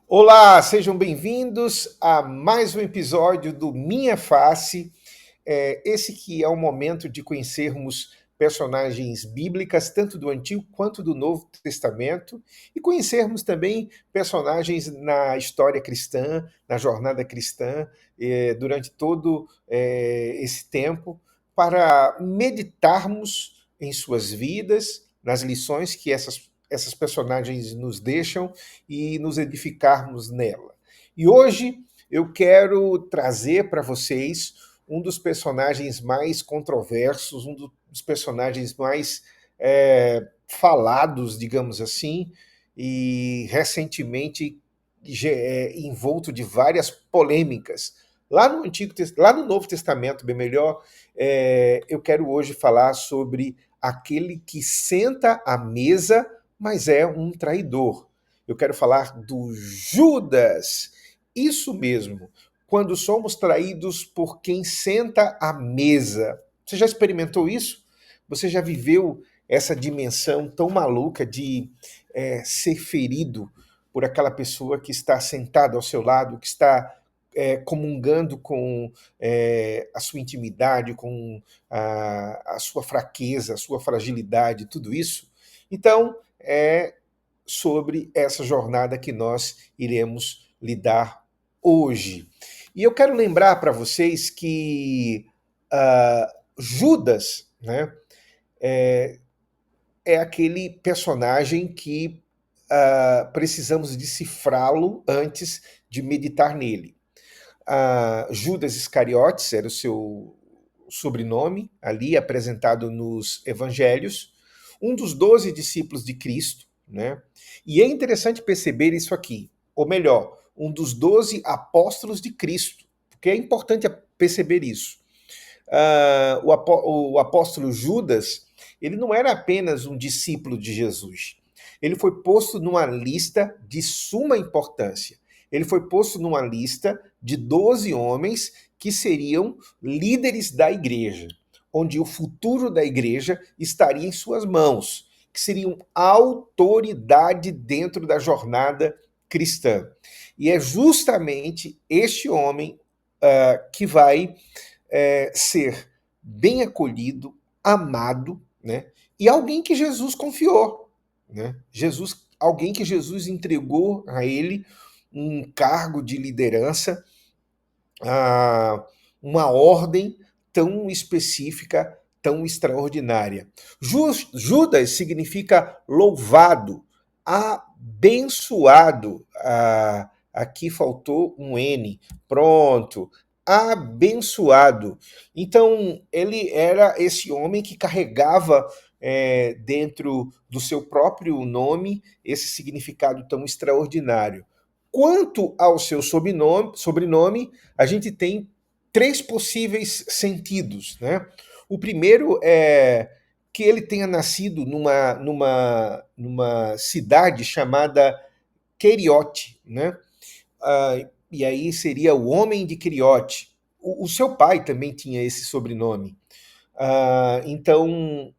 Olá, sejam bem-vindos a mais um episódio do Minha Face. Esse que é o momento de conhecermos personagens bíblicas, tanto do Antigo quanto do Novo Testamento, e conhecermos também personagens na história cristã, na jornada cristã, durante todo esse tempo, para meditarmos em suas vidas, nas lições que essas personagens nos deixam e nos edificarmos nela. E hoje eu quero trazer para vocês um dos personagens mais controversos, um dos personagens mais falados, digamos assim, e recentemente envolto de várias polêmicas. Lá no Novo Testamento, bem melhor, eu quero hoje falar sobre aquele que senta à mesa, mas é um traidor. Eu quero falar do Judas. Isso mesmo, quando somos traídos por quem senta à mesa. Você já experimentou isso? Você já viveu essa dimensão tão maluca de ser ferido por aquela pessoa que está sentada ao seu lado, que está comungando com a sua intimidade, com a sua fraqueza, a sua fragilidade, tudo isso? Então, é sobre essa jornada que nós iremos lidar hoje. E eu quero lembrar para vocês que Judas, né, é aquele personagem que precisamos decifrá-lo antes de meditar nele. Judas Iscariotes era o seu sobrenome, ali apresentado nos evangelhos, um dos 12 discípulos de Cristo, né? E é interessante perceber isso aqui, ou melhor, um dos 12 apóstolos de Cristo, porque é importante perceber isso. O apóstolo Judas, ele não era apenas um discípulo de Jesus. Ele foi posto numa lista de suma importância. Ele foi posto numa lista de 12 homens que seriam líderes da igreja, onde o futuro da igreja estaria em suas mãos, que seriam autoridade dentro da jornada cristã. E é justamente este homem que vai ser bem acolhido, amado, né? E alguém que Jesus confiou, né? Alguém que Jesus entregou a ele um cargo de liderança, uma ordem tão específica, tão extraordinária. Judas significa louvado, abençoado. Aqui faltou um N. Pronto. Abençoado. Então, ele era esse homem que carregava dentro do seu próprio nome esse significado tão extraordinário. Quanto ao seu sobrenome, a gente tem três possíveis sentidos, né? O primeiro é que ele tenha nascido numa cidade chamada Queriote, né? E aí seria o homem de Queriote. O seu pai também tinha esse sobrenome. Então,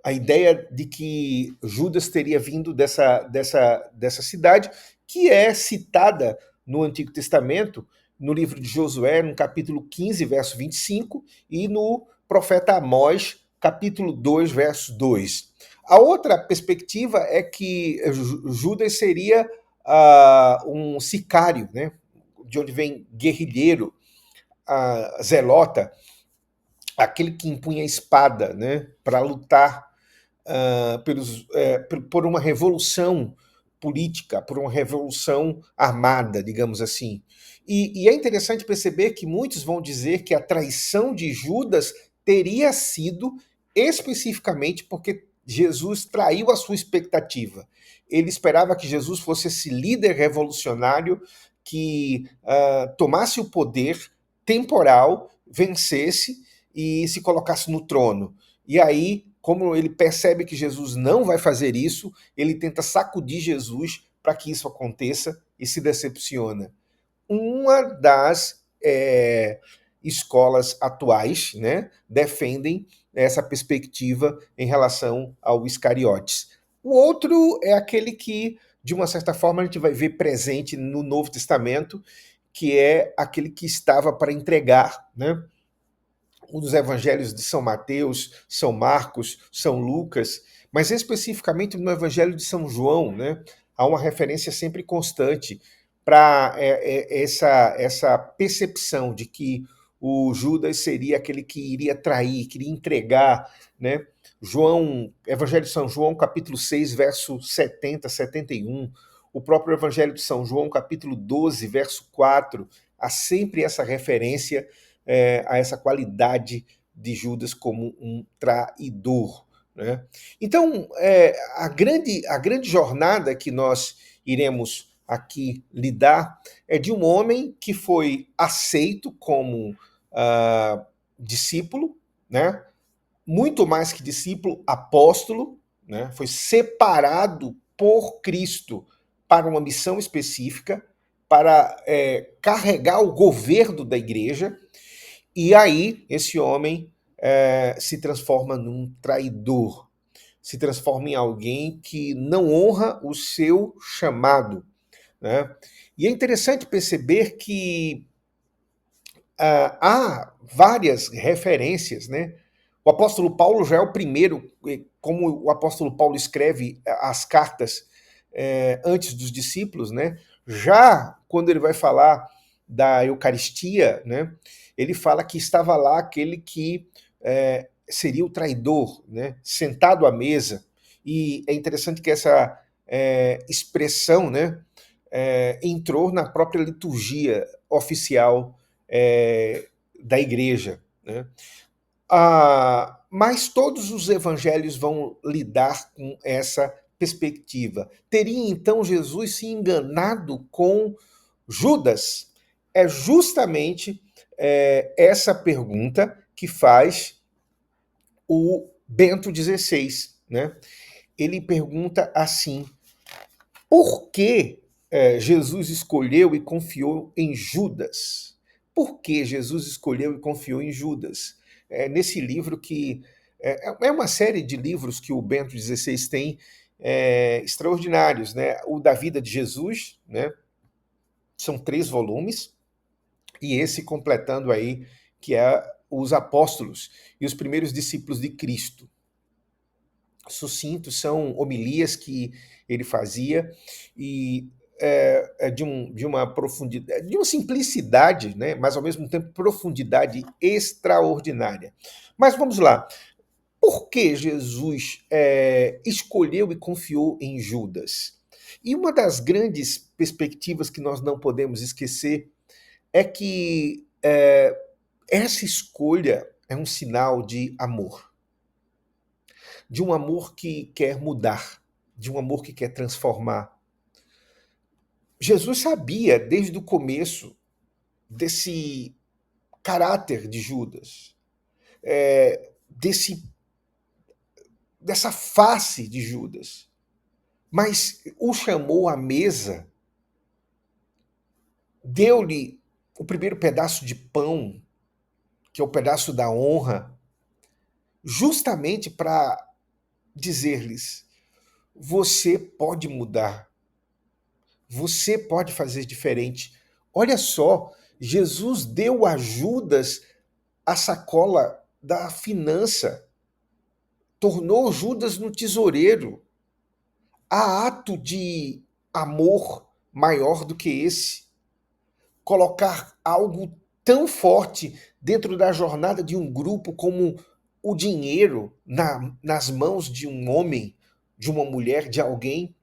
a ideia de que Judas teria vindo dessa cidade, que é citada no Antigo Testamento, no livro de Josué, no capítulo 15, verso 25, e no profeta Amós, capítulo 2, verso 2. A outra perspectiva é que Judas seria um sicário, né? De onde vem guerrilheiro, zelota, aquele que empunha a espada, né? Para lutar por uma revolução política, por uma revolução armada, digamos assim. E é interessante perceber que muitos vão dizer que a traição de Judas teria sido especificamente porque Jesus traiu a sua expectativa. Ele esperava que Jesus fosse esse líder revolucionário que tomasse o poder temporal, vencesse e se colocasse no trono. E aí, como ele percebe que Jesus não vai fazer isso, ele tenta sacudir Jesus para que isso aconteça e se decepciona. Uma das escolas atuais, né, defendem essa perspectiva em relação ao Iscariotes. O outro é aquele que de uma certa forma, a gente vai ver presente no Novo Testamento, que é aquele que estava para entregar, né? Um dos evangelhos de São Mateus, São Marcos, São Lucas, mas especificamente no Evangelho de São João, né? Há uma referência sempre constante para essa percepção de que o Judas seria aquele que iria trair, que iria entregar, né? Evangelho de São João, capítulo 6, verso 70, 71, o próprio Evangelho de São João, capítulo 12, verso 4, há sempre essa referência a essa qualidade de Judas como um traidor. Né? Então, a grande jornada que nós iremos aqui lidar é de um homem que foi aceito como discípulo, né? Muito mais que discípulo, apóstolo, né? Foi separado por Cristo para uma missão específica, para carregar o governo da igreja, e aí esse homem se transforma num traidor, se transforma em alguém que não honra o seu chamado. Né? E é interessante perceber que há várias referências, né? O apóstolo Paulo já é o primeiro, como o apóstolo Paulo escreve as cartas antes dos discípulos, né? Já quando ele vai falar da Eucaristia, né? Ele fala que estava lá aquele que seria o traidor, né? Sentado à mesa. E é interessante que essa expressão, né? Entrou na própria liturgia oficial da igreja. Né? Mas todos os evangelhos vão lidar com essa perspectiva. Teria então Jesus se enganado com Judas? É justamente essa pergunta que faz o Bento XVI. Né? Ele pergunta assim: por que Jesus escolheu e confiou em Judas? Por que Jesus escolheu e confiou em Judas? Nesse livro que é uma série de livros que o Bento XVI tem extraordinários, né? O da vida de Jesus, né? São 3 volumes, e esse completando aí, que é os apóstolos e os primeiros discípulos de Cristo. Sucintos, são homilias que ele fazia e de uma profundidade, de uma simplicidade, né, mas ao mesmo tempo profundidade extraordinária. Mas vamos lá. Por que Jesus escolheu e confiou em Judas? E uma das grandes perspectivas que nós não podemos esquecer é que essa escolha é um sinal de amor. De um amor que quer mudar, de um amor que quer transformar. Jesus sabia desde o começo desse caráter de Judas, dessa face de Judas, mas o chamou à mesa, deu-lhe o primeiro pedaço de pão, que é o pedaço da honra, justamente para dizer-lhes: você pode mudar, você pode fazer diferente. Olha só, Jesus deu a Judas a sacola da finança, tornou Judas no tesoureiro. Há ato de amor maior do que esse? Colocar algo tão forte dentro da jornada de um grupo como o dinheiro nas mãos de um homem, de uma mulher, de alguém?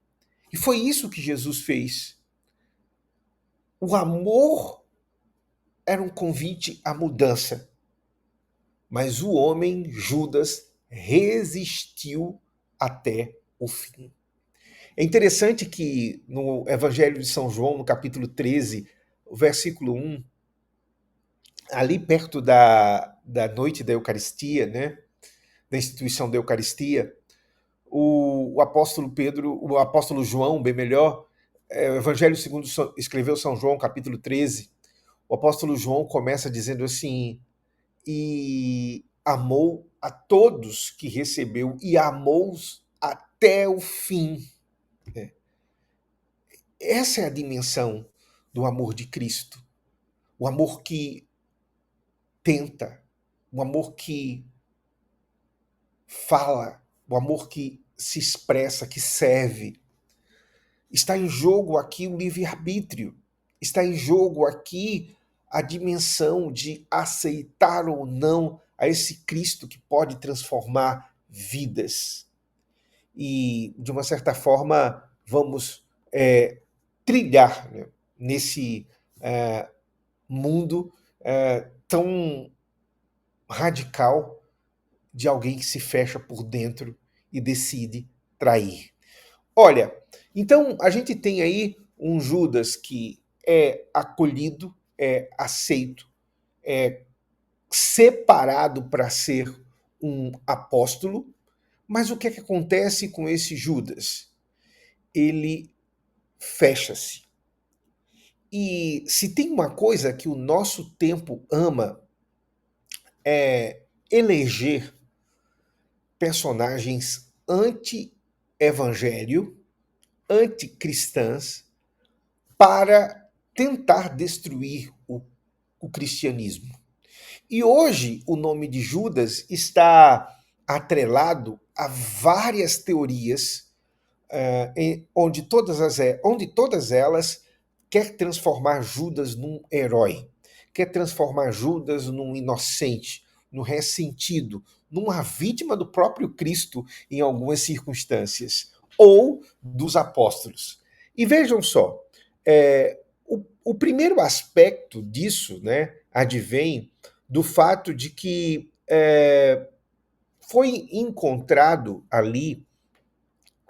E foi isso que Jesus fez. O amor era um convite à mudança. Mas o homem, Judas, resistiu até o fim. É interessante que no Evangelho de São João, no capítulo 13, o versículo 1, ali perto da noite da Eucaristia, né, da instituição da Eucaristia, o apóstolo Pedro, o apóstolo João, bem melhor, o Evangelho segundo escreveu São João, capítulo 13, o apóstolo João começa dizendo assim: e amou a todos que recebeu, e amou-os até o fim. essa é a dimensão do amor de Cristo. O amor que tenta, o amor que fala, o amor que se expressa, que serve. Está em jogo aqui o livre-arbítrio. Está em jogo aqui a dimensão de aceitar ou não a esse Cristo que pode transformar vidas. E, de uma certa forma, vamos trilhar, né, nesse mundo tão radical de alguém que se fecha por dentro e decide trair. Olha, então a gente tem aí um Judas que é acolhido, é aceito, é separado para ser um apóstolo, mas o que é que acontece com esse Judas? Ele fecha-se. E se tem uma coisa que o nosso tempo ama, é eleger personagens anti-evangelho, anticristãs, para tentar destruir o cristianismo. E hoje o nome de Judas está atrelado a várias teorias, onde todas elas quer transformar Judas num herói, quer transformar Judas num inocente, num ressentido, numa vítima do próprio Cristo em algumas circunstâncias, ou dos apóstolos. E vejam só, o primeiro aspecto disso, né, advém do fato de que foi encontrado ali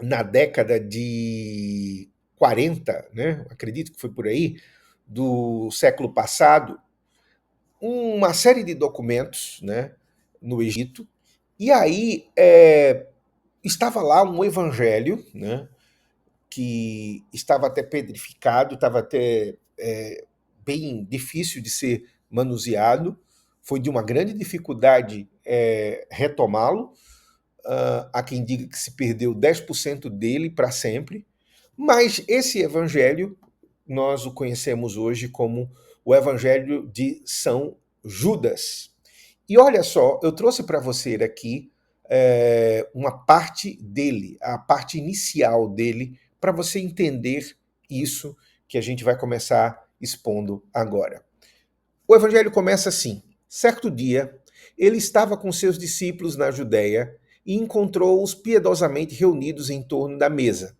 na década de 40, né, acredito que foi por aí, do século passado, uma série de documentos, né, no Egito, e aí estava lá um evangelho, né, que estava até pedrificado, estava até bem difícil de ser manuseado, foi de uma grande dificuldade retomá-lo. Há quem diga que se perdeu 10% dele para sempre, mas esse evangelho nós o conhecemos hoje como o Evangelho de São Judas. E olha só, eu trouxe para você aqui uma parte dele, a parte inicial dele, para você entender isso que a gente vai começar expondo agora. O Evangelho começa assim: certo dia, ele estava com seus discípulos na Judéia e encontrou-os piedosamente reunidos em torno da mesa.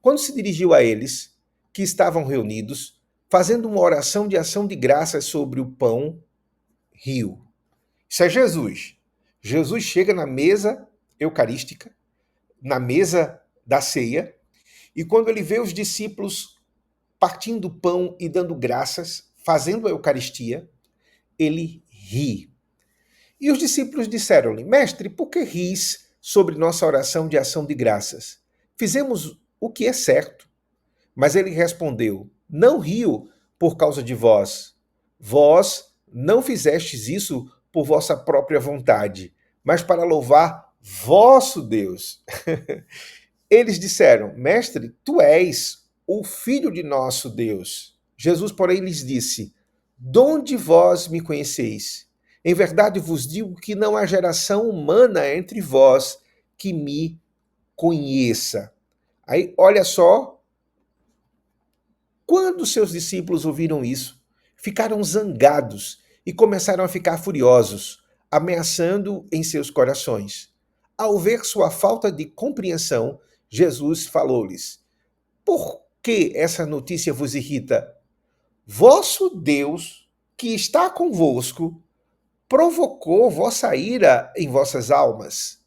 Quando se dirigiu a eles, que estavam reunidos, fazendo uma oração de ação de graças sobre o pão, riu. Isso é Jesus. Jesus chega na mesa eucarística, na mesa da ceia, e quando ele vê os discípulos partindo o pão e dando graças, fazendo a Eucaristia, ele ri. E os discípulos disseram-lhe: Mestre, por que ris sobre nossa oração de ação de graças? Fizemos o que é certo. Mas ele respondeu: Não rio por causa de vós. Vós não fizestes isso por vossa própria vontade, mas para louvar vosso Deus. Eles disseram: Mestre, tu és o Filho de nosso Deus. Jesus, porém, lhes disse: Donde vós me conheceis? Em verdade vos digo que não há geração humana entre vós que me conheça. Aí, olha só, quando seus discípulos ouviram isso, ficaram zangados e começaram a ficar furiosos, ameaçando em seus corações. Ao ver sua falta de compreensão, Jesus falou-lhes: Por que essa notícia vos irrita? Vosso Deus, que está convosco, provocou vossa ira em vossas almas.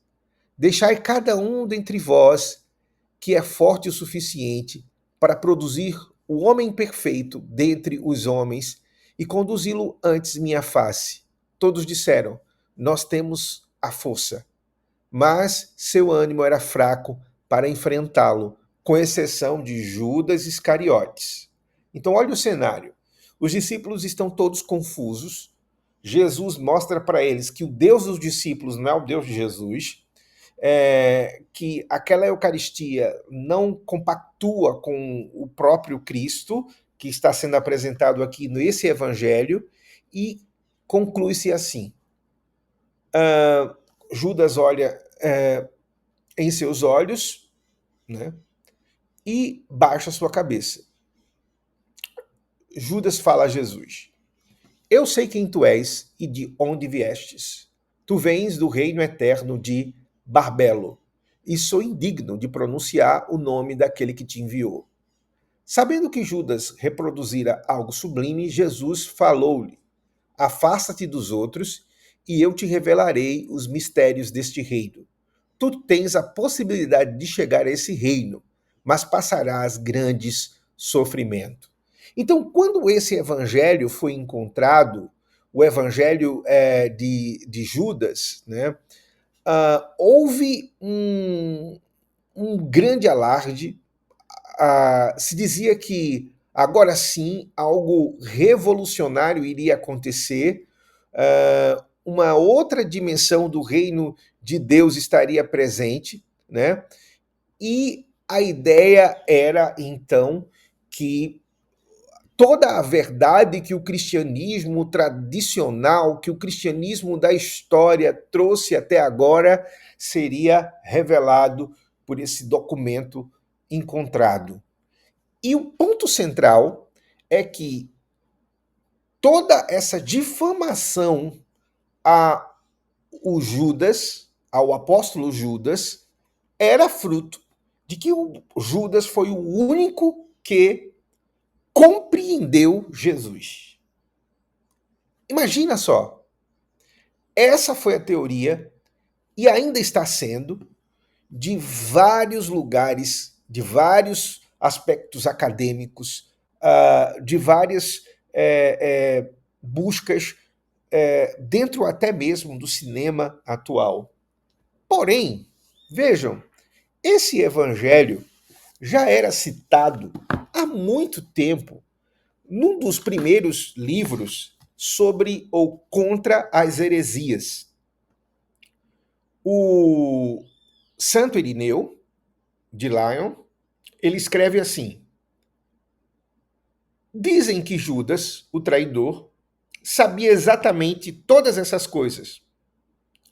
Deixai cada um dentre vós que é forte o suficiente para produzir o homem perfeito dentre os homens e conduzi-lo antes minha face. Todos disseram: Nós temos a força. Mas seu ânimo era fraco para enfrentá-lo, com exceção de Judas Iscariotes. Então, olha o cenário. Os discípulos estão todos confusos. Jesus mostra para eles que o Deus dos discípulos não é o Deus de Jesus. que aquela Eucaristia não compactua com o próprio Cristo, que está sendo apresentado aqui nesse Evangelho, e conclui-se assim. Judas olha em seus olhos, né, e baixa sua cabeça. Judas fala a Jesus: Eu sei quem tu és e de onde viestes. Tu vens do reino eterno de Barbelo, e sou indigno de pronunciar o nome daquele que te enviou. Sabendo que Judas reproduzira algo sublime, Jesus falou-lhe: Afasta-te dos outros, e eu te revelarei os mistérios deste reino. Tu tens a possibilidade de chegar a esse reino, mas passarás grandes sofrimentos. Então, quando esse evangelho foi encontrado, o evangelho de Judas, né, houve um grande alarde. Se dizia que agora sim algo revolucionário iria acontecer, uma outra dimensão do reino de Deus estaria presente, né? E a ideia era então que toda a verdade que o cristianismo tradicional, que o cristianismo da história trouxe até agora, seria revelado por esse documento encontrado. E o ponto central é que toda essa difamação ao Judas, ao apóstolo Judas, era fruto de que o Judas foi o único que compreendeu Jesus. Imagina só, essa foi a teoria e ainda está sendo de vários lugares, de vários aspectos acadêmicos, de várias buscas dentro até mesmo do cinema atual. Porém, vejam, esse evangelho já era citado há muito tempo num dos primeiros livros sobre ou contra as heresias. O Santo Irineu, de Lyon, ele escreve assim: Dizem que Judas, o traidor, sabia exatamente todas essas coisas.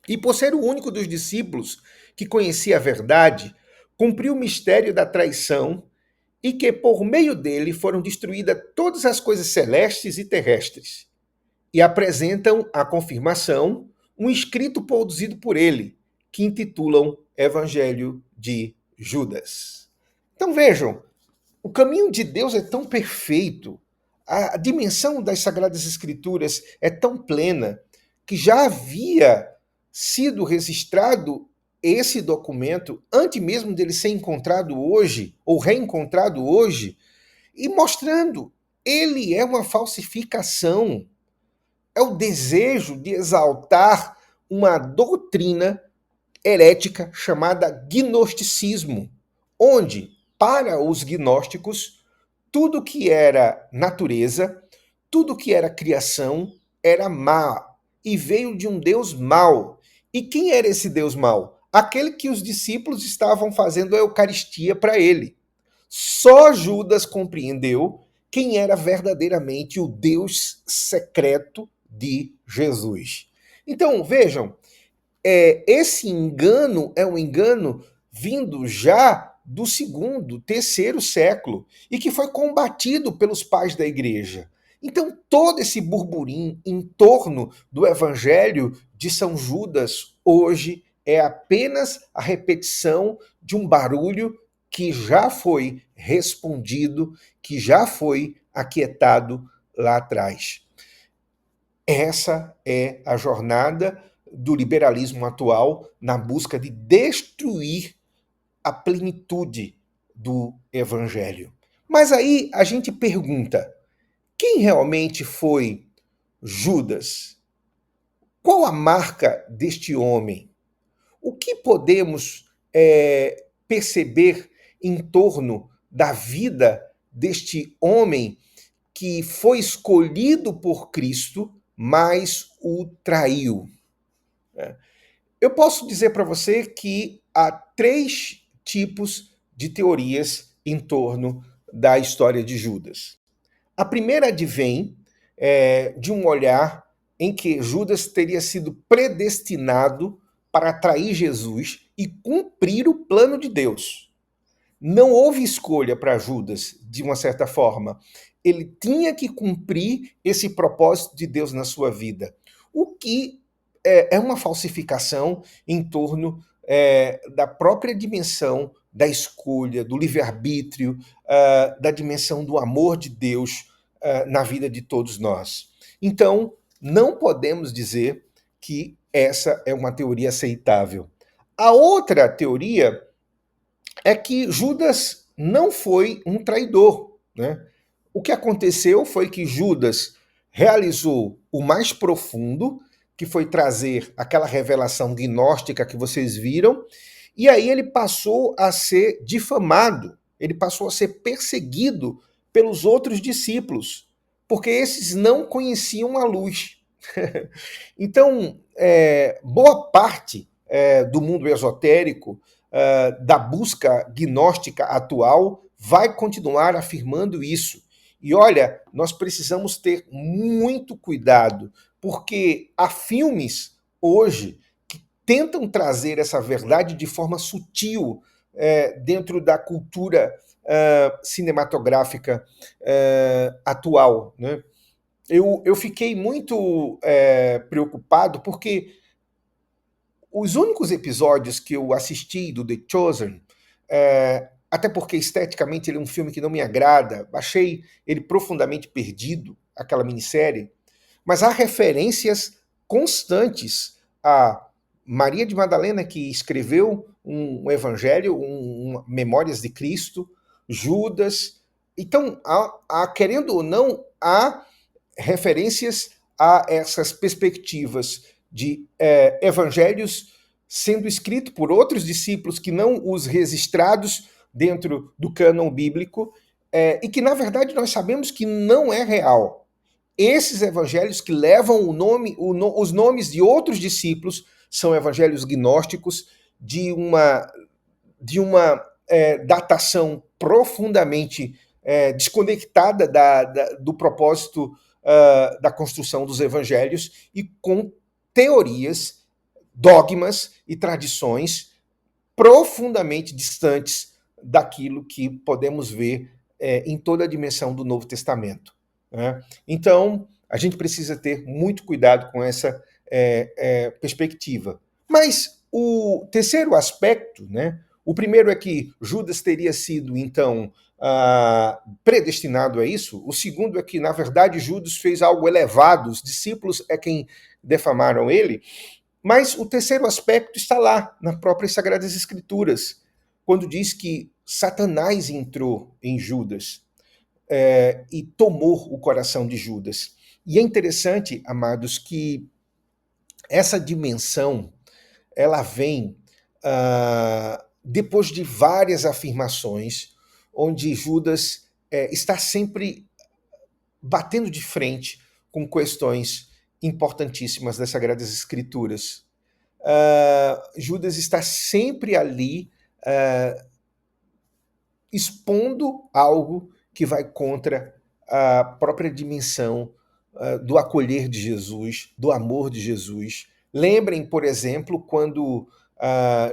E por ser o único dos discípulos que conhecia a verdade, cumpriu o mistério da traição e que por meio dele foram destruídas todas as coisas celestes e terrestres. E apresentam a confirmação um escrito produzido por ele, que intitulam Evangelho de Judas. Então vejam, o caminho de Deus é tão perfeito, a dimensão das Sagradas Escrituras é tão plena, que já havia sido registrado esse documento antes mesmo dele ser encontrado hoje, ou reencontrado hoje, e mostrando, ele é uma falsificação, é o desejo de exaltar uma doutrina herética chamada gnosticismo, onde, para os gnósticos, tudo que era natureza, tudo que era criação, era má e veio de um Deus mau. E quem era esse Deus mau? Aquele que os discípulos estavam fazendo a Eucaristia para ele. Só Judas compreendeu quem era verdadeiramente o Deus secreto de Jesus. Então, vejam, esse engano é um engano vindo já do segundo, terceiro século e que foi combatido pelos pais da igreja. Então, todo esse burburinho em torno do evangelho de São Judas hoje é apenas a repetição de um barulho que já foi respondido, que já foi aquietado lá atrás. Essa é a jornada do liberalismo atual na busca de destruir a plenitude do evangelho. Mas aí a gente pergunta: quem realmente foi Judas? Qual a marca deste homem? O que podemos perceber em torno da vida deste homem que foi escolhido por Cristo, mas o traiu? Eu posso dizer para você que há três tipos de teorias em torno da história de Judas. A primeira advém de um olhar em que Judas teria sido predestinado para atrair Jesus e cumprir o plano de Deus. Não houve escolha para Judas, de uma certa forma. Ele tinha que cumprir esse propósito de Deus na sua vida. O que é uma falsificação em torno da própria dimensão da escolha, do livre-arbítrio, da dimensão do amor de Deus na vida de todos nós. Então, não podemos dizer que essa é uma teoria aceitável. A outra teoria é que Judas não foi um traidor, né? O que aconteceu foi que Judas realizou o mais profundo, que foi trazer aquela revelação gnóstica que vocês viram, e aí ele passou a ser difamado, ele passou a ser perseguido pelos outros discípulos, porque esses não conheciam a luz. Então, boa parte do mundo esotérico, da busca gnóstica atual, vai continuar afirmando isso. E olha, nós precisamos ter muito cuidado, porque há filmes hoje que tentam trazer essa verdade de forma sutil dentro da cultura cinematográfica atual, né? Eu fiquei muito preocupado porque os únicos episódios que eu assisti do The Chosen, até porque esteticamente ele é um filme que não me agrada, achei ele profundamente perdido, aquela minissérie, mas há referências constantes a Maria de Madalena, que escreveu um evangelho, Memórias de Cristo, Judas. Então, querendo ou não, há referências a essas perspectivas de evangelhos sendo escritos por outros discípulos que não os registrados dentro do cânon bíblico, e que, na verdade, nós sabemos que não é real. Esses evangelhos que levam os nomes de outros discípulos são evangelhos gnósticos de uma datação profundamente desconectada do propósito da construção dos evangelhos e com teorias, dogmas e tradições profundamente distantes daquilo que podemos ver em toda a dimensão do Novo Testamento. Né? Então, a gente precisa ter muito cuidado com essa perspectiva. Mas o terceiro aspecto, né? O primeiro é que Judas teria sido, então, predestinado a isso. O segundo é que, na verdade, Judas fez algo elevado, os discípulos é quem defamaram ele. Mas o terceiro aspecto está lá, nas próprias Sagradas Escrituras, quando diz que Satanás entrou em Judas e tomou o coração de Judas. E é interessante, amados, que essa dimensão, ela vem depois de várias afirmações, onde Judas está sempre batendo de frente com questões importantíssimas das Sagradas Escrituras. Judas está sempre ali expondo algo que vai contra a própria dimensão do acolher de Jesus, do amor de Jesus. Lembrem, por exemplo, quando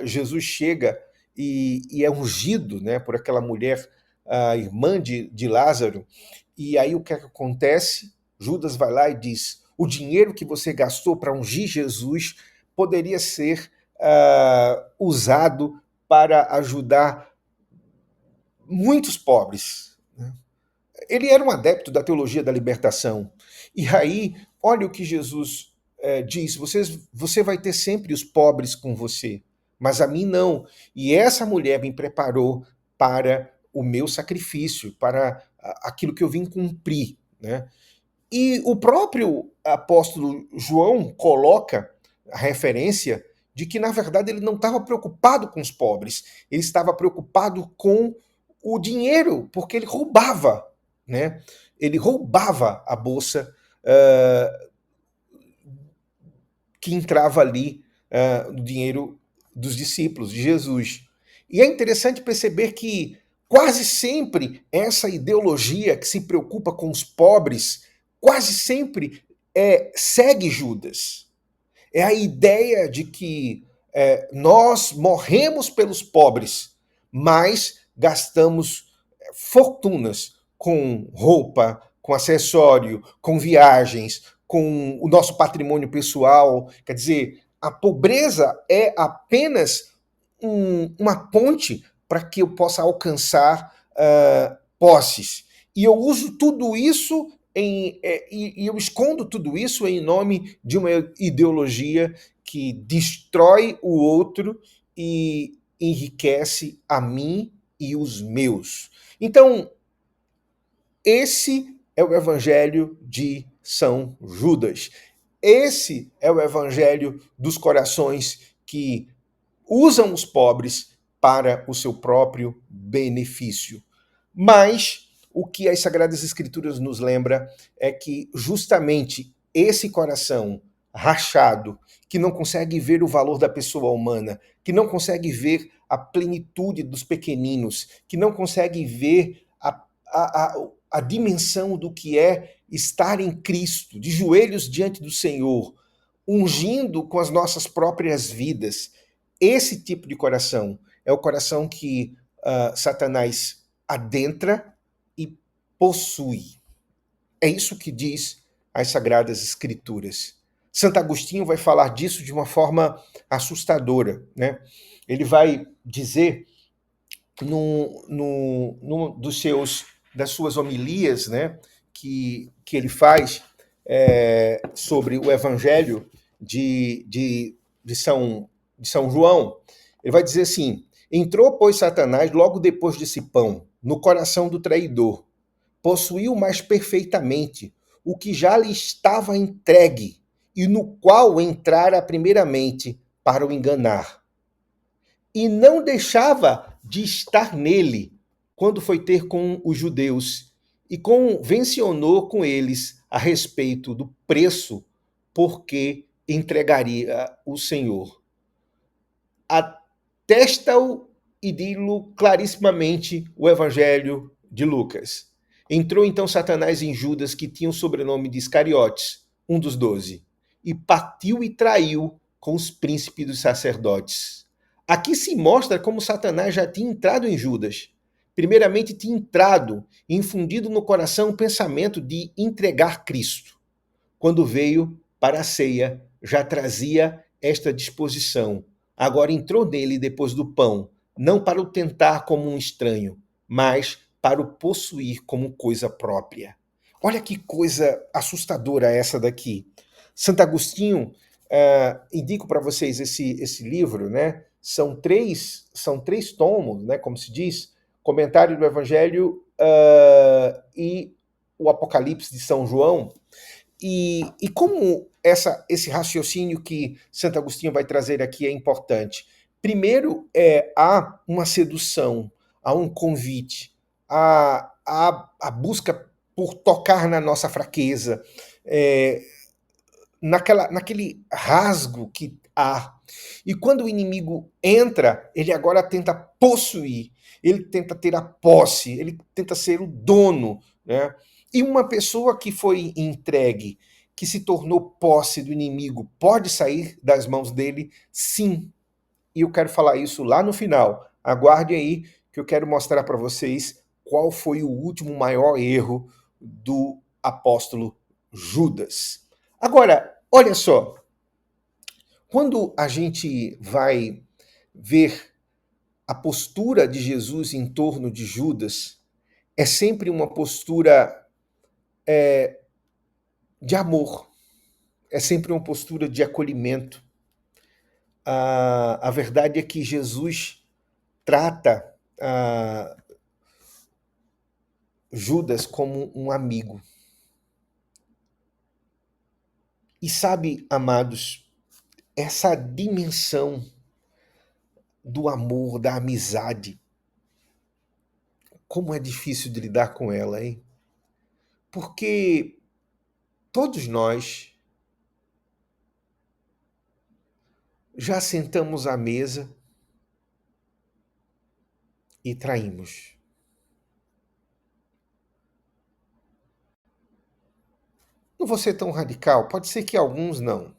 Jesus chega e é ungido, né, por aquela mulher, a irmã de Lázaro, e aí o que acontece? Judas vai lá e diz: o dinheiro que você gastou para ungir Jesus poderia ser usado para ajudar muitos pobres. Ele era um adepto da teologia da libertação. E aí, olha o que Jesus diz: você vai ter sempre os pobres com você, mas a mim não. E essa mulher me preparou para o meu sacrifício, para aquilo que eu vim cumprir. Né? E o próprio apóstolo João coloca a referência de que, na verdade, ele não estava preocupado com os pobres, ele estava preocupado com o dinheiro, porque ele roubava, né? Ele roubava a bolsa que entrava ali, o dinheiro dos discípulos de Jesus. E é interessante perceber que quase sempre essa ideologia que se preocupa com os pobres, quase sempre segue Judas. É a ideia de que nós morremos pelos pobres, mas gastamos fortunas com roupa, com acessório, com viagens, com o nosso patrimônio pessoal. Quer dizer, a pobreza é apenas uma ponte para que eu possa alcançar posses. E eu uso tudo isso e eu escondo tudo isso em nome de uma ideologia que destrói o outro e enriquece a mim e os meus. Então, esse é o evangelho de São Judas. Esse é o evangelho dos corações que usam os pobres para o seu próprio benefício. Mas o que as Sagradas Escrituras nos lembra é que justamente esse coração rachado, que não consegue ver o valor da pessoa humana, que não consegue ver a plenitude dos pequeninos, que não consegue ver a dimensão do que é estar em Cristo, de joelhos diante do Senhor, ungindo com as nossas próprias vidas. Esse tipo de coração é o coração que Satanás adentra e possui. É isso que diz as Sagradas Escrituras. Santo Agostinho vai falar disso de uma forma assustadora, né? Ele vai dizer num das suas homilias, né, que ele faz sobre o Evangelho de São João. Ele vai dizer assim: entrou, pois, Satanás logo depois desse pão no coração do traidor, possuiu mais perfeitamente o que já lhe estava entregue e no qual entrara primeiramente para o enganar. E não deixava de estar nele quando foi ter com os judeus e convencionou com eles a respeito do preço por que entregaria o Senhor. Atesta-o e dilo clarissimamente o Evangelho de Lucas. Entrou então Satanás em Judas, que tinha o sobrenome de Iscariotes, um dos 12, e partiu e traiu com os príncipes dos sacerdotes. Aqui se mostra como Satanás já tinha entrado em Judas. Primeiramente, tinha entrado, infundido no coração o pensamento de entregar Cristo. Quando veio para a ceia, já trazia esta disposição. Agora entrou nele depois do pão, não para o tentar como um estranho, mas para o possuir como coisa própria. Olha que coisa assustadora essa daqui. Santo Agostinho, indico para vocês esse livro, né? São três tomos, né? Como se diz, Comentário do Evangelho e o Apocalipse de São João. E como esse raciocínio que Santo Agostinho vai trazer aqui é importante? Primeiro, há uma sedução, há um convite, há busca por tocar na nossa fraqueza, naquele rasgo que há. E quando o inimigo entra, ele agora tenta possuir, ele tenta ter a posse, ele tenta ser o dono, né? E uma pessoa que foi entregue, que se tornou posse do inimigo, pode sair das mãos dele? Sim. E eu quero falar isso lá no final. Aguarde aí, que eu quero mostrar para vocês qual foi o último maior erro do apóstolo Judas. Agora, olha só, quando a gente vai ver a postura de Jesus em torno de Judas, é sempre uma postura de amor, é sempre uma postura de acolhimento. A verdade é que Jesus trata Judas como um amigo. E sabe, amados, essa dimensão do amor, da amizade, como é difícil de lidar com ela, hein? Porque todos nós já sentamos à mesa e traímos. Não vou ser tão radical, pode ser que alguns não,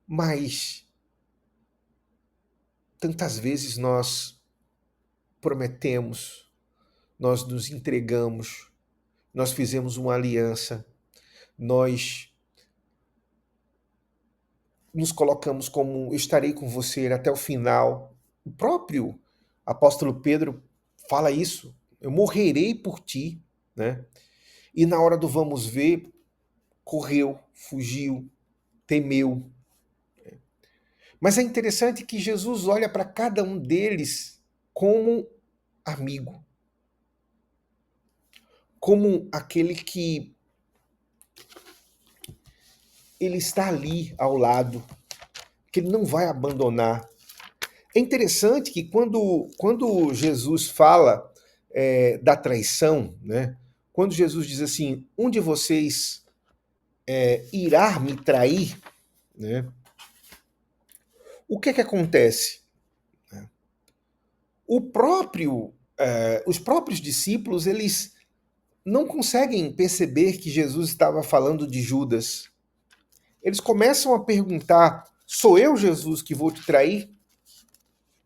mas tantas vezes nós prometemos, nós nos entregamos, nós fizemos uma aliança, nós nos colocamos como estarei com você até o final. O próprio apóstolo Pedro fala isso, eu morrerei por ti, né? E na hora do vamos ver, correu, fugiu, temeu. Mas é interessante que Jesus olha para cada um deles como amigo, como aquele que ele está ali ao lado, que ele não vai abandonar. É interessante que quando Jesus fala da traição, né? Quando Jesus diz assim, um de vocês irá me trair, né? O que acontece? Os próprios discípulos, eles não conseguem perceber que Jesus estava falando de Judas. Eles começam a perguntar, sou eu, Jesus, que vou te trair?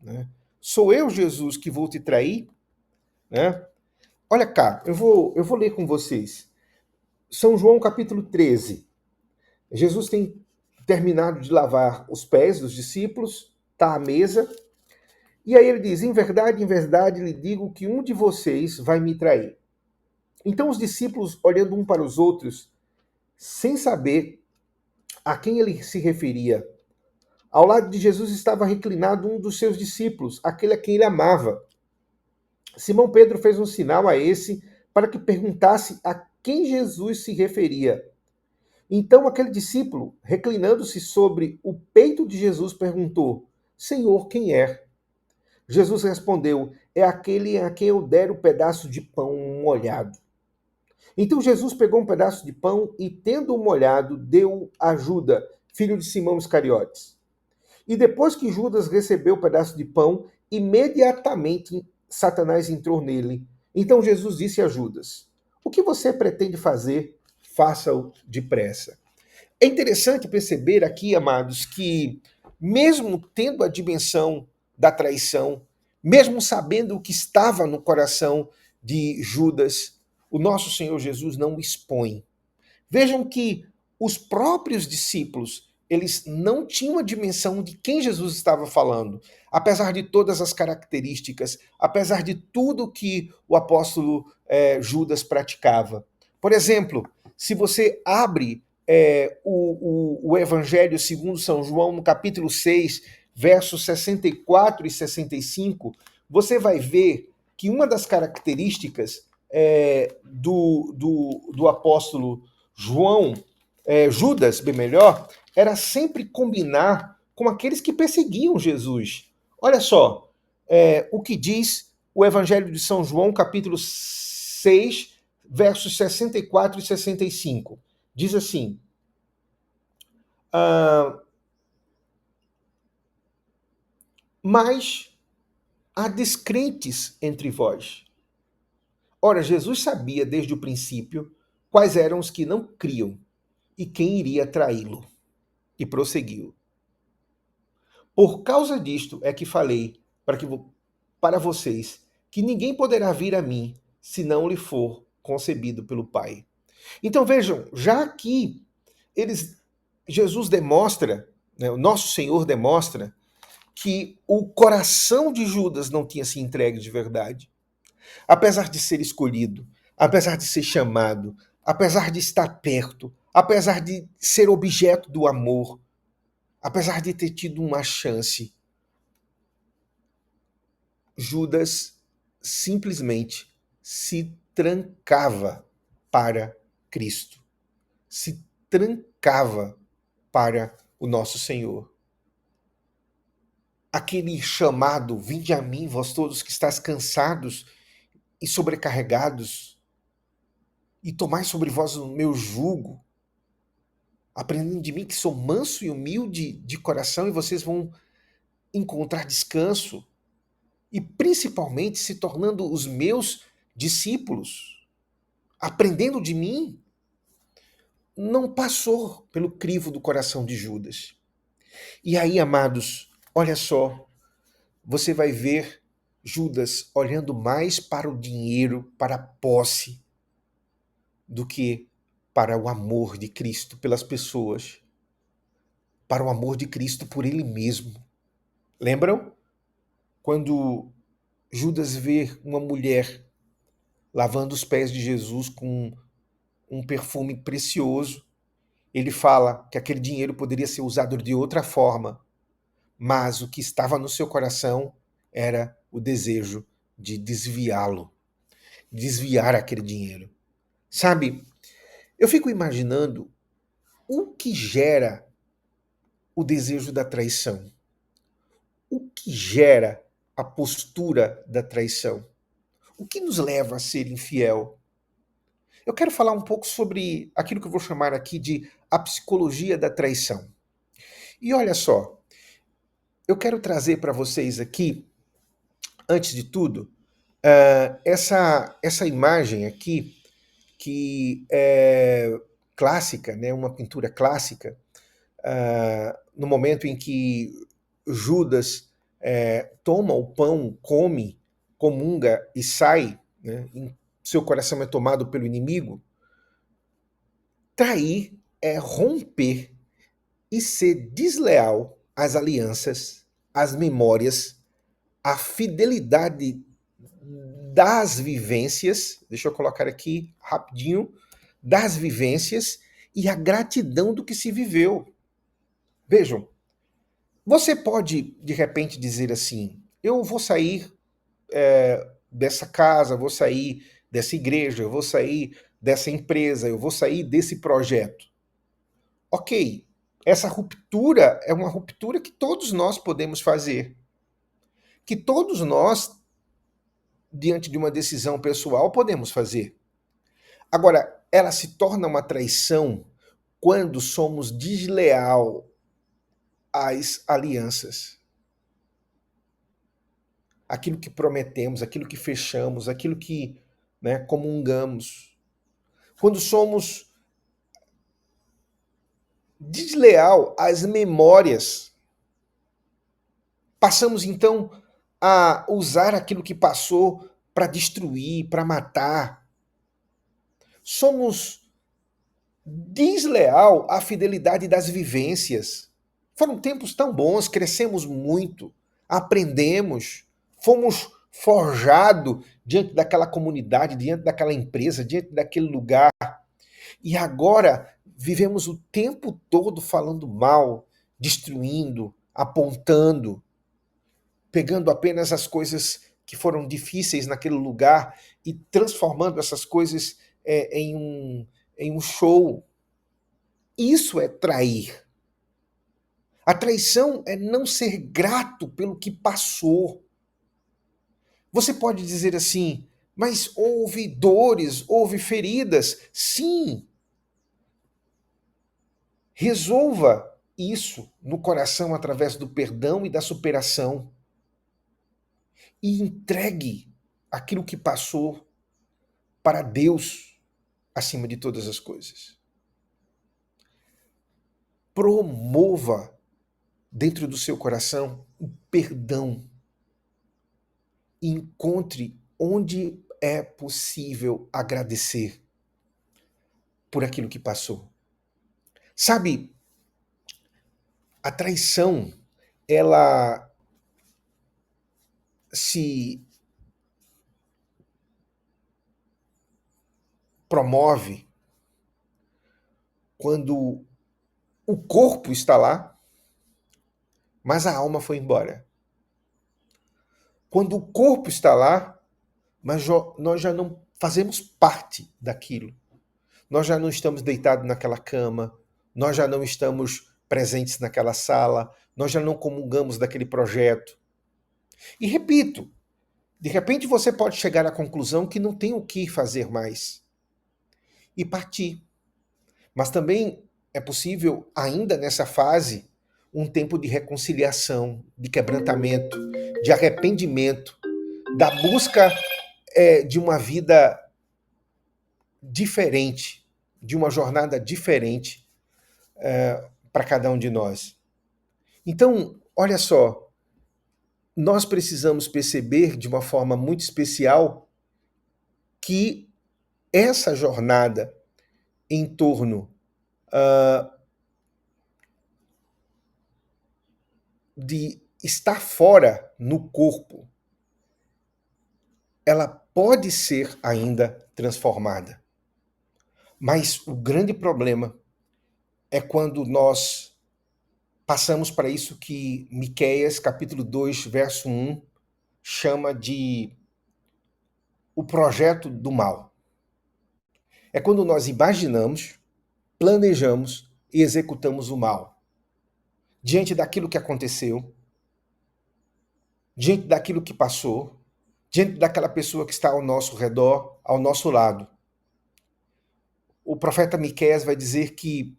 Né? Sou eu, Jesus, que vou te trair? Né? Olha cá, eu vou ler com vocês. São João capítulo 13. Jesus tem terminado de lavar os pés dos discípulos, está à mesa, e aí ele diz, em verdade, lhe digo que um de vocês vai me trair. Então os discípulos, olhando um para os outros, sem saber a quem ele se referia, ao lado de Jesus estava reclinado um dos seus discípulos, aquele a quem ele amava. Simão Pedro fez um sinal a esse para que perguntasse a quem Jesus se referia. Então aquele discípulo, reclinando-se sobre o peito de Jesus, perguntou: Senhor, quem é? Jesus respondeu: É aquele a quem eu der o pedaço de pão molhado. Então Jesus pegou um pedaço de pão e, tendo-o molhado, deu a Judas, filho de Simão Iscariotes. E depois que Judas recebeu o pedaço de pão, imediatamente Satanás entrou nele. Então Jesus disse a Judas: O que você pretende fazer? Faça-o depressa. É interessante perceber aqui, amados, que mesmo tendo a dimensão da traição, mesmo sabendo o que estava no coração de Judas, o nosso Senhor Jesus não o expõe. Vejam que os próprios discípulos, eles não tinham a dimensão de quem Jesus estava falando, apesar de todas as características, apesar de tudo que o apóstolo Judas praticava. Por exemplo, se você abre o Evangelho segundo São João, no capítulo 6, versos 64 e 65, você vai ver que uma das características do apóstolo João, Judas, bem melhor, era sempre combinar com aqueles que perseguiam Jesus. Olha só, o que diz o Evangelho de São João, capítulo 6, versos 64 e 65. Diz assim, mas há descrentes entre vós. Ora, Jesus sabia desde o princípio quais eram os que não criam e quem iria traí-lo. E prosseguiu. Por causa disto é que falei para vocês que ninguém poderá vir a mim se não lhe for concebido pelo Pai. Então vejam, já que Jesus demonstra, né, o nosso Senhor demonstra que o coração de Judas não tinha se entregue de verdade. Apesar de ser escolhido, apesar de ser chamado, apesar de estar perto, apesar de ser objeto do amor, apesar de ter tido uma chance, Judas simplesmente se trancava para Cristo, se trancava para o nosso Senhor. Aquele chamado, vinde a mim, vós todos que estáis cansados e sobrecarregados, e tomai sobre vós o meu jugo. aprendendo de mim que sou manso e humilde de coração, e vocês vão encontrar descanso, e principalmente se tornando os meus discípulos, aprendendo de mim, não passou pelo crivo do coração de Judas. E aí, amados, olha só, você vai ver Judas olhando mais para o dinheiro, para a posse, do que para o amor de Cristo pelas pessoas, para o amor de Cristo por ele mesmo. Lembram? Quando Judas vê uma mulher lavando os pés de Jesus com um perfume precioso, ele fala que aquele dinheiro poderia ser usado de outra forma, mas o que estava no seu coração era o desejo de desviá-lo, desviar aquele dinheiro. Sabe, eu fico imaginando o que gera o desejo da traição. O que gera a postura da traição? O que nos leva a ser infiel? Eu quero falar um pouco sobre aquilo que eu vou chamar aqui de a psicologia da traição. E olha só, eu quero trazer para vocês aqui, antes de tudo, essa imagem aqui, que é clássica, né, uma pintura clássica, no momento em que Judas toma o pão, come, comunga e sai, né, seu coração é tomado pelo inimigo. Trair é romper e ser desleal às alianças, às memórias, à fidelidade das vivências, deixa eu colocar aqui rapidinho, das vivências e a gratidão do que se viveu. Vejam, você pode de repente dizer assim: eu vou sair dessa casa, vou sair dessa igreja, eu vou sair dessa empresa, eu vou sair desse projeto. Ok, essa ruptura é uma ruptura que todos nós podemos fazer. Que todos nós, diante de uma decisão pessoal, podemos fazer. Agora, ela se torna uma traição quando somos desleal às alianças. Aquilo que prometemos, aquilo que fechamos, aquilo que, né, comungamos. Quando somos desleal às memórias, passamos então a usar aquilo que passou para destruir, para matar. Somos desleal à fidelidade das vivências. Foram tempos tão bons, crescemos muito, aprendemos, fomos forjados diante daquela comunidade, diante daquela empresa, diante daquele lugar. E agora vivemos o tempo todo falando mal, destruindo, apontando, pegando apenas as coisas que foram difíceis naquele lugar e transformando essas coisas em um show. Isso é trair. A traição é não ser grato pelo que passou. Você pode dizer assim, mas houve dores, houve feridas. Sim. Resolva isso no coração através do perdão e da superação. E entregue aquilo que passou para Deus acima de todas as coisas. Promova dentro do seu coração o perdão. E encontre onde é possível agradecer por aquilo que passou. Sabe, a traição, ela se promove quando o corpo está lá, mas a alma foi embora. Quando o corpo está lá, mas nós já não fazemos parte daquilo. Nós já não estamos deitados naquela cama, nós já não estamos presentes naquela sala, nós já não comungamos daquele projeto. E repito, de repente você pode chegar à conclusão que não tem o que fazer mais e partir. Mas também É possível, ainda nessa fase, um tempo de reconciliação, de quebrantamento, de arrependimento, da busca de uma vida diferente, de uma jornada diferente para cada um de nós. Então, olha só, nós precisamos perceber de uma forma muito especial que essa jornada em torno de estar fora no corpo, ela pode ser ainda transformada. Mas o grande problema é quando nós passamos para isso que Miqueias, capítulo 2, verso 1, chama de o projeto do mal. É quando nós imaginamos, planejamos e executamos o mal. Diante daquilo que aconteceu, diante daquilo que passou, diante daquela pessoa que está ao nosso redor, ao nosso lado. O profeta Miqueias vai dizer que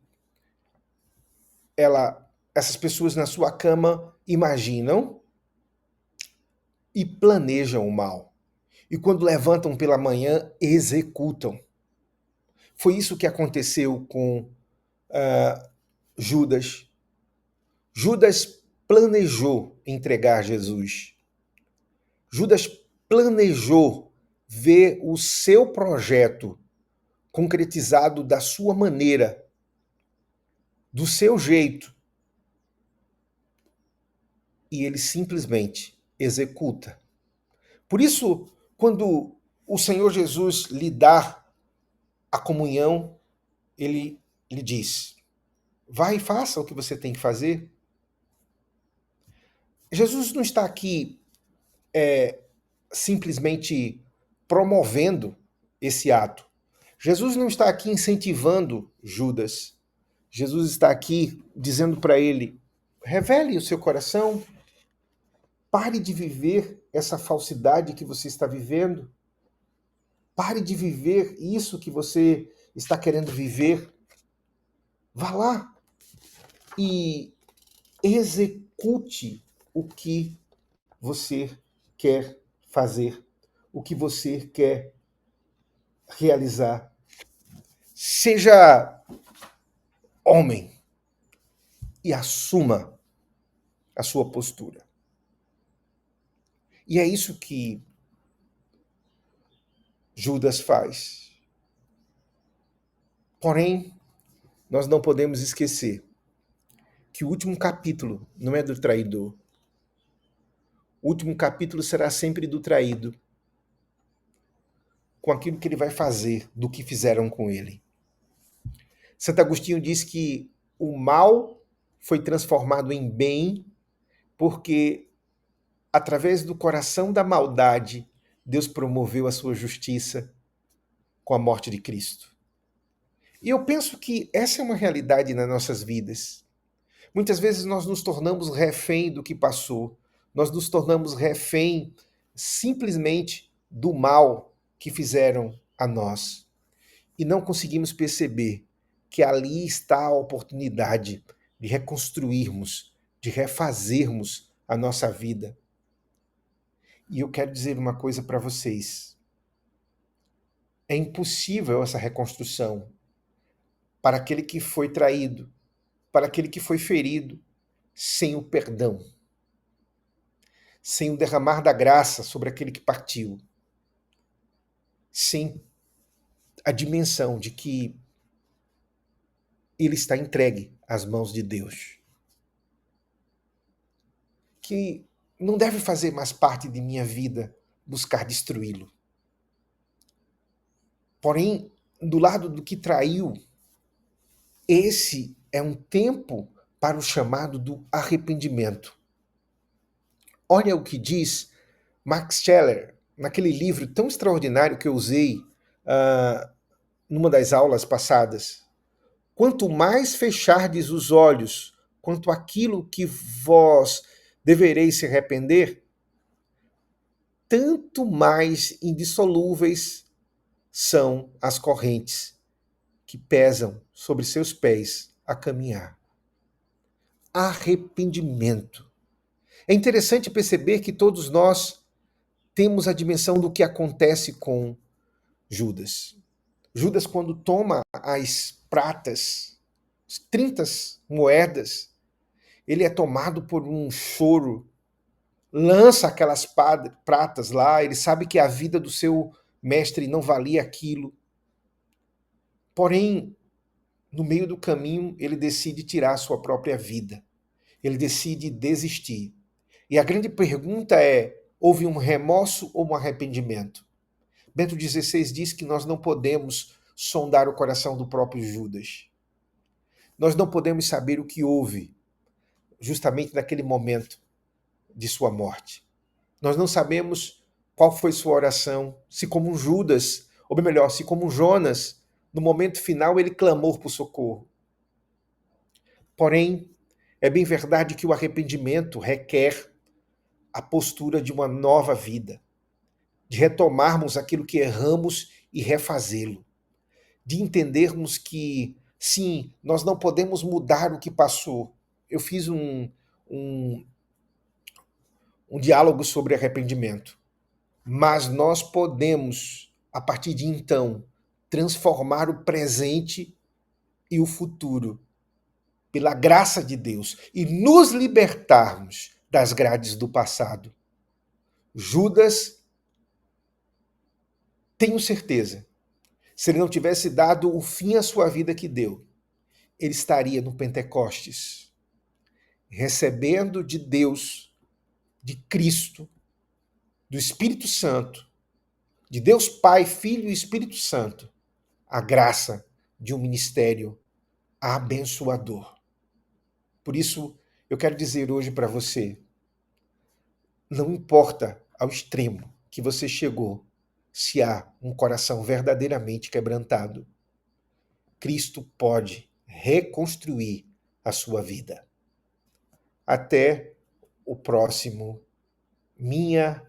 essas pessoas na sua cama imaginam e planejam o mal. E quando levantam pela manhã, executam. Foi isso que aconteceu com Judas. Judas planejou entregar Jesus. Judas planejou ver o seu projeto concretizado da sua maneira, do seu jeito. E ele simplesmente executa. Por isso, quando o Senhor Jesus lhe dá a comunhão, ele lhe diz: vai e faça o que você tem que fazer. Jesus não está aqui simplesmente promovendo esse ato. Jesus não está aqui incentivando Judas. Jesus está aqui dizendo para ele: revele o seu coração, pare de viver essa falsidade que você está vivendo, pare de viver isso que você está querendo viver. Vá lá e execute o que você quer fazer, o que você quer realizar. Seja homem e assuma a sua postura. E é isso que Judas faz. Porém, nós não podemos esquecer que o último capítulo não é do traidor. O último capítulo será sempre do traído, com aquilo que ele vai fazer, do que fizeram com ele. Santo Agostinho diz que o mal foi transformado em bem porque, através do coração da maldade, Deus promoveu a sua justiça com a morte de Cristo. E eu penso que essa é uma realidade nas nossas vidas. Muitas vezes nós nos tornamos refém do que passou, nós nos tornamos refém simplesmente do mal que fizeram a nós. E não conseguimos perceber que ali está a oportunidade de reconstruirmos, de refazermos a nossa vida. E eu quero dizer uma coisa para vocês. É impossível essa reconstrução para aquele que foi traído, para aquele que foi ferido, sem o perdão, sem o derramar da graça sobre aquele que partiu, sem a dimensão de que ele está entregue às mãos de Deus, que não deve fazer mais parte de minha vida buscar destruí-lo. Porém, do lado do que traiu, esse é um tempo para o chamado do arrependimento. Olha o que diz Max Scheler, naquele livro tão extraordinário que eu usei numa das aulas passadas. Quanto mais fechardes os olhos quanto àquilo que vós devereis se arrepender, tanto mais indissolúveis são as correntes que pesam sobre seus pés a caminhar. Arrependimento. É interessante perceber que todos nós temos a dimensão do que acontece com Judas. Judas, quando toma as pratas, as 30 moedas, ele é tomado por um choro, lança aquelas pratas lá, ele sabe que a vida do seu mestre não valia aquilo. Porém, no meio do caminho, ele decide tirar a sua própria vida. Ele decide desistir. E a grande pergunta é: houve um remorso ou um arrependimento? Bento XVI diz que nós não podemos sondar o coração do próprio Judas. Nós não podemos saber o que houve justamente naquele momento de sua morte. Nós não sabemos qual foi sua oração, se como Judas, ou bem melhor, se como Jonas, no momento final ele clamou por socorro. Porém, é bem verdade que o arrependimento requer a postura de uma nova vida, de retomarmos aquilo que erramos e refazê-lo, de entendermos que, sim, nós não podemos mudar o que passou. Eu fiz um diálogo sobre arrependimento, mas nós podemos, a partir de então, transformar o presente e o futuro pela graça de Deus e nos libertarmos das grades do passado. Judas, tenho certeza, se ele não tivesse dado o fim à sua vida que deu, ele estaria no Pentecostes, recebendo de Deus, de Cristo, do Espírito Santo, de Deus Pai, Filho e Espírito Santo, a graça de um ministério abençoador. Por isso, eu quero dizer hoje para você, não importa ao extremo que você chegou, se há um coração verdadeiramente quebrantado, Cristo pode reconstruir a sua vida. Até o próximo Minha